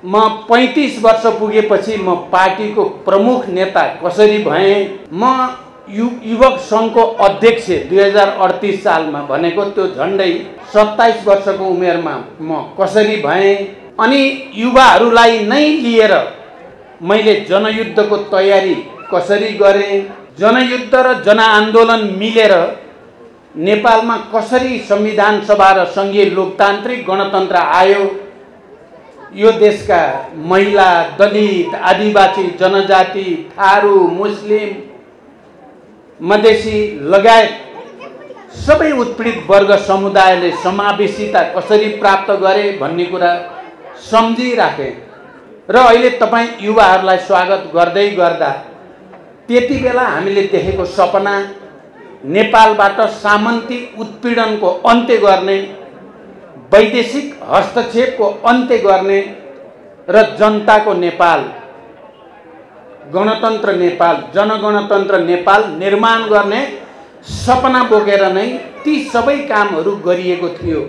म 35 वर्ष पुगेपछि म पार्टीको प्रमुख नेता कसरी भएँ, म युवक सङ्घको अध्यक्ष 2038 सालमा भनेको त्यो झन्डै 27 वर्षको उमेरमा म कसरी भएँ, अनि युवाहरूलाई नै लिएर मैले जनयुद्धको तयारी कसरी गरेँ, जनयुद्ध र जनआन्दोलन मिलेर नेपालमा कसरी संविधान सभा र सङ्घीय लोकतान्त्रिक गणतन्त्र आयो, यो देशका महिला, दलित, आदिवासी जनजाति, थारू, मुस्लिम, मधेसी लगायत सबै उत्पीडित वर्ग समुदायले समावेशिता कसरी प्राप्त गरे भन्ने कुरा सम्झिराखे। र अहिले तपाईँ युवाहरूलाई स्वागत गर्दै गर्दा त्यति बेला हामीले देखेको सपना नेपालबाट सामन्ती उत्पीडनको अन्त्य गर्ने, वैदेशिक हस्तक्षेपको अन्त्य गर्ने र जनताको नेपाल, गणतन्त्र नेपाल, जनगणतन्त्र नेपाल निर्माण गर्ने सपना बोकेर नै ती सबै कामहरू गरिएको थियो।